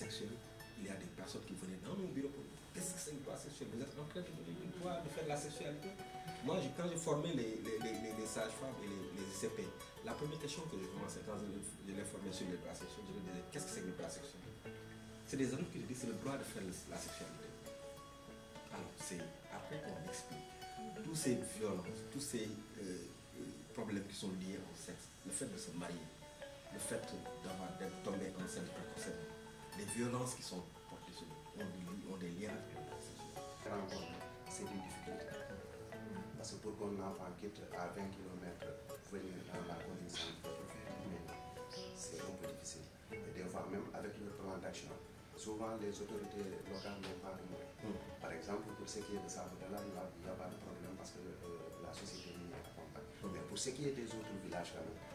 sexuel, il y a des personnes qui venaient dans mon bureau pour dire qu'est-ce que c'est une loi sexuelle? Vous êtes en train de donner une loi de faire de la sexualité? Moi, quand j'ai formé les sages-femmes et les ICP, la première question que j'ai commencé quand je les formais sur les lois sexuelles, je leur disais qu'est-ce que c'est une loi sexuelle? C'est des hommes qui disent c'est le droit de faire la sexualité. Alors, c'est après qu'on explique tous ces violences, tous ces problèmes qui sont liés au sexe, le fait de se marier, le fait d'être tombé enceinte précocement, les violences qui sont portées sur nous ont des liens avec la sexualité. C'est une difficulté. Parce que pour qu'un enfant quitte à 20 km venir dans la condition de c'est un peu difficile. Et des fois, même avec le plan d'action, souvent les autorités locales n'ont pas de moyens. Par exemple, pour ce qui est de Sabodala, il n'y a pas de problème parce que la société nous accompagne. Mais pour ce qui est des autres villages,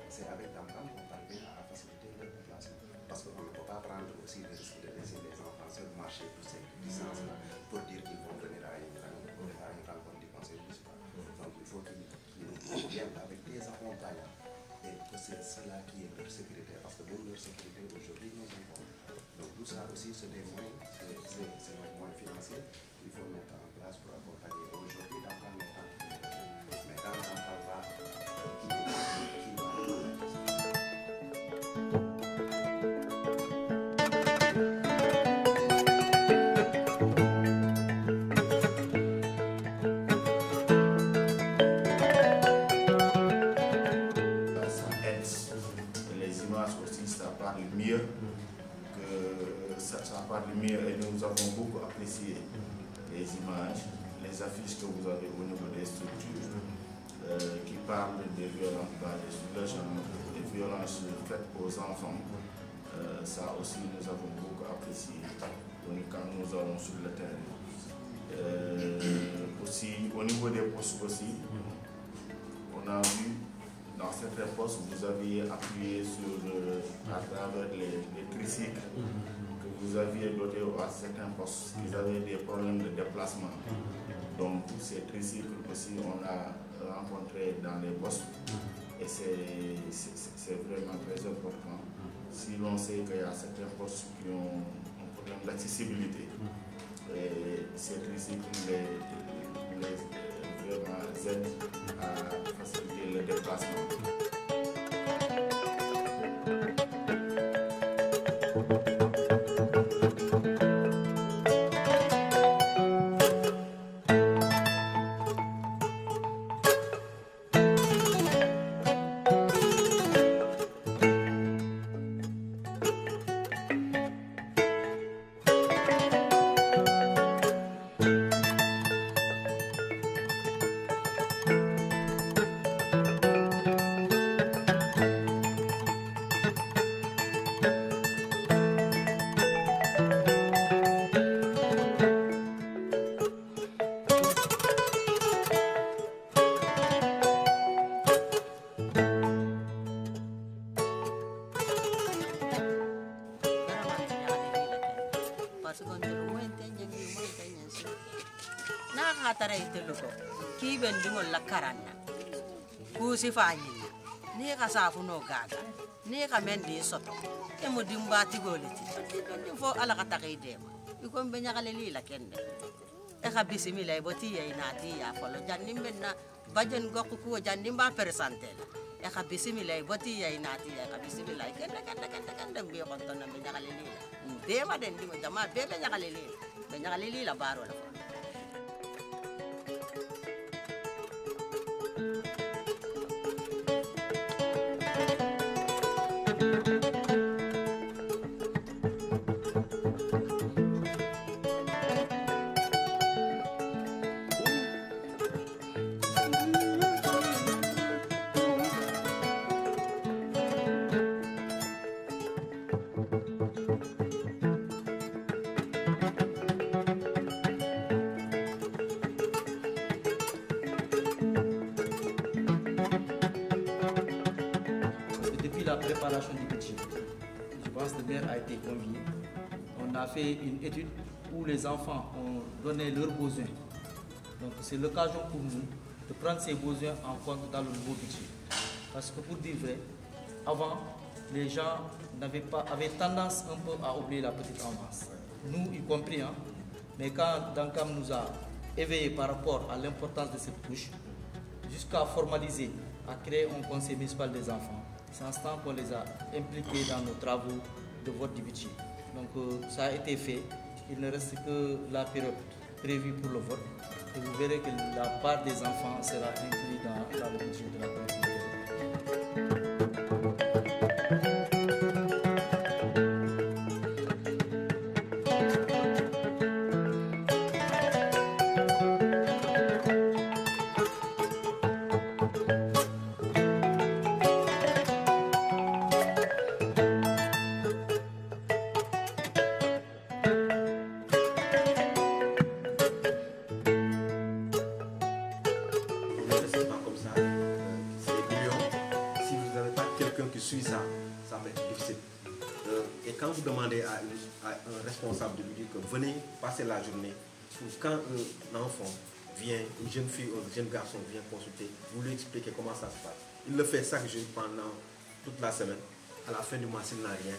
c'est avec Damkam qu'on parvient à faciliter leur déplacement. Parce qu'on ne peut pas prendre aussi le risque de laisser les enfants sur le marché pour cette distance-là pour dire qu'ils vont venir à une rencontre du conseil municipal. Donc il faut qu'ils viennent avec des accompagnants et que c'est cela qui est leur sécurité. Parce que même leur sécurité aujourd'hui, nous avons. Donc tout ça aussi, c'est des moyens, c'est nos moyens financiers qu'il faut mettre en place pour accompagner. Aujourd'hui, Damkam est en train de faire. Mais quand Damkam va, qui va mieux et nous avons beaucoup apprécié les images, les affiches que vous avez au niveau des structures qui parlent des violences basées sur le genre, des violences faites aux enfants. Ça aussi nous avons beaucoup apprécié quand nous allons sur le terrain. Aussi au niveau des postes aussi, on a vu dans certains postes vous aviez appuyé sur à travers les tricycles. Vous aviez doté à certains postes, ils avaient des problèmes de déplacement. Donc ces tricycles aussi, on a rencontré dans les postes et c'est vraiment très important. Si l'on sait qu'il y a certains postes qui ont un problème d'accessibilité, ces tricycles vraiment aident à faciliter le déplacement. Ki ben dingol la karana ku si fanyina ni ka safu no gaga ni ka mendi soto e mo dimba ti goleti ni fo ala ka takidema iko be nyakale li la kende e ka bismillah boti ya inati ya folo janni menna bajen gokku ko janni ba presentela e ka bismillah boti ya inati ya ka bismillah kende be ko ton be nyakale li dema den dimo jama be nyakale li la baro la. La préparation du budget, je pense que le maire a été convié. On a fait une étude où les enfants ont donné leurs besoins. Donc c'est l'occasion pour nous de prendre ces besoins en compte dans le nouveau budget. Parce que pour dire vrai, avant, les gens avaient tendance un peu à oublier la petite enfance. Nous y compris, hein. Mais quand Dankam nous a éveillés par rapport à l'importance de cette couche, jusqu'à formaliser, à créer un conseil municipal des enfants, c'est en ce temps qu'on les a impliqués dans nos travaux de vote du budget. Donc ça a été fait. Il ne reste que la période prévue pour le vote. Et vous verrez que la part des enfants sera inclue dans le budget de la collectivité. Responsable de lui dire que venez passer la journée. Quand un enfant vient, une jeune fille ou un jeune garçon vient consulter, vous lui expliquez comment ça se passe. Il le fait chaque jour pendant toute la semaine. À la fin du mois, s'il n'a rien,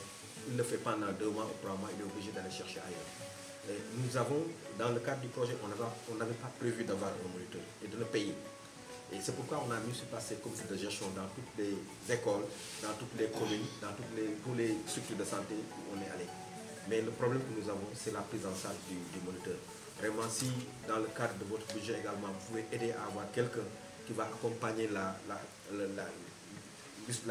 il le fait pendant 2 mois ou 3 mois, il est obligé d'aller chercher ailleurs. Et nous avons, dans le cadre du projet, on n'avait pas prévu d'avoir un moniteur et de le payer. Et c'est pourquoi on a mis sur place ces comités de gestion dans toutes les écoles, dans toutes les communes, dans toutes les structures de santé où on est allé. Mais le problème que nous avons, c'est la prise en charge du moniteur. Vraiment, si dans le cadre de votre budget également, vous pouvez aider à avoir quelqu'un qui va accompagner la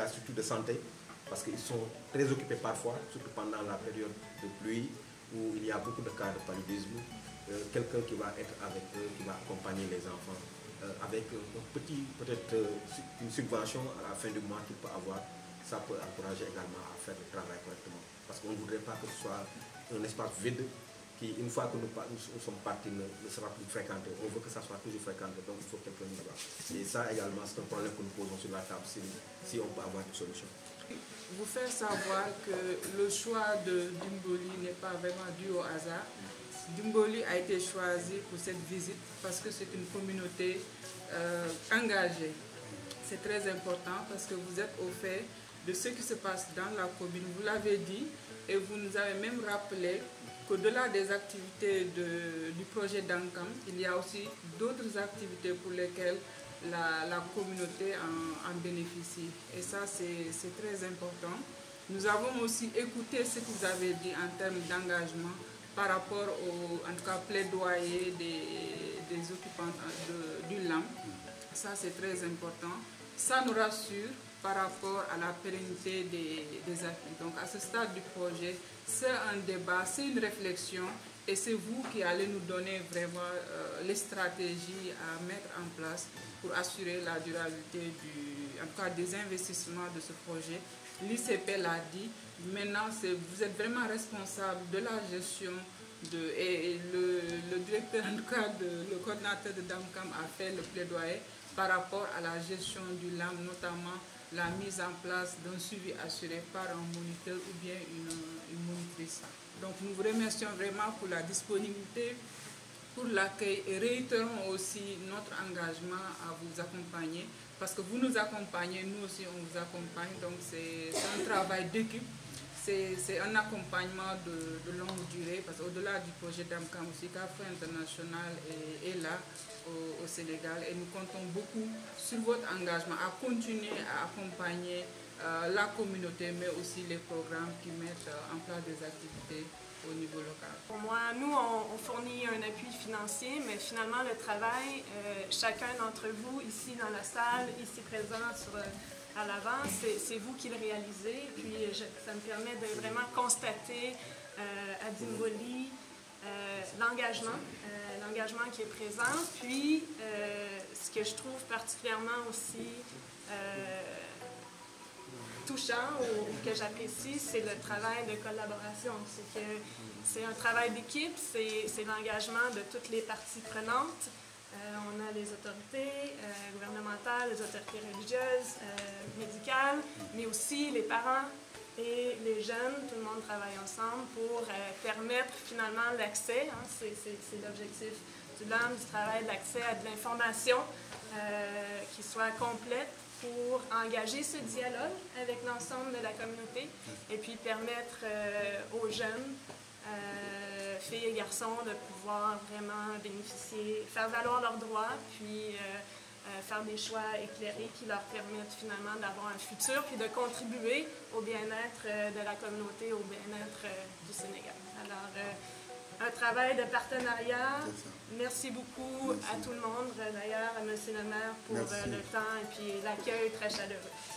structure de santé, parce qu'ils sont très occupés parfois, surtout pendant la période de pluie, où il y a beaucoup de cas de paludisme, quelqu'un qui va être avec eux, qui va accompagner les enfants, avec peut-être une subvention à la fin du mois qu'il peut avoir, ça peut encourager également à faire le travail correctement. Parce qu'on ne voudrait pas que ce soit un espace vide qui, une fois que nous sommes partis, ne sera plus fréquenté. On veut que ça soit toujours fréquenté, donc il faut quelqu'un là-bas. Et ça également, c'est un problème que nous posons sur la table, si on peut avoir une solution. Vous faire savoir que le choix de Dimboli n'est pas vraiment dû au hasard. Dimboli a été choisi pour cette visite parce que c'est une communauté engagée. C'est très important parce que vous êtes au fait de ce qui se passe dans la commune. Vous l'avez dit et vous nous avez même rappelé qu'au-delà des activités du projet Dankam, il y a aussi d'autres activités pour lesquelles la communauté en bénéficie. Et ça, c'est très important. Nous avons aussi écouté ce que vous avez dit en termes d'engagement par rapport au en tout cas, plaidoyer des occupants du LAM. Ça, c'est très important. Ça nous rassure par rapport à la pérennité des acquis. Donc à ce stade du projet, c'est un débat, c'est une réflexion et c'est vous qui allez nous donner vraiment les stratégies à mettre en place pour assurer la durabilité en tout cas des investissements de ce projet. L'ICP l'a dit, maintenant vous êtes vraiment responsable de la gestion et le directeur, en tout cas le coordinateur de Dankam a fait le plaidoyer par rapport à la gestion du LAM, notamment la mise en place d'un suivi assuré par un moniteur ou bien une monitrice. Donc nous vous remercions vraiment pour la disponibilité, pour l'accueil et réitérons aussi notre engagement à vous accompagner parce que vous nous accompagnez, nous aussi on vous accompagne, donc c'est un travail d'équipe. C'est un accompagnement de longue durée parce qu'au-delà du projet Dankam aussi, Carrefour International est là au Sénégal et nous comptons beaucoup sur votre engagement à continuer à accompagner la communauté mais aussi les programmes qui mettent en place des activités au niveau local. Pour moi, nous, on fournit un appui financier, mais finalement le travail, chacun d'entre vous ici dans la salle, ici présent à l'avant, c'est vous qui le réalisez. Puis ça me permet de vraiment constater à Dimboli l'engagement qui est présent. Puis ce que je trouve particulièrement aussi touchant ou que j'apprécie, c'est le travail de collaboration. C'est un travail d'équipe, c'est l'engagement de toutes les parties prenantes. On a les autorités gouvernementales, les autorités religieuses, médicales, mais aussi les parents et les jeunes. Tout le monde travaille ensemble pour permettre finalement l'accès. Hein, c'est l'objectif du LAM, du travail, de l'accès à de l'information qui soit complète pour engager ce dialogue avec l'ensemble de la communauté et puis permettre aux jeunes, filles et garçons, de pouvoir vraiment bénéficier, faire valoir leurs droits, puis faire des choix éclairés qui leur permettent finalement d'avoir un futur puis de contribuer au bien-être de la communauté, au bien-être du Sénégal. Alors, un travail de partenariat. Merci beaucoup à tout le monde, d'ailleurs à M. le maire pour le temps et puis l'accueil très chaleureux.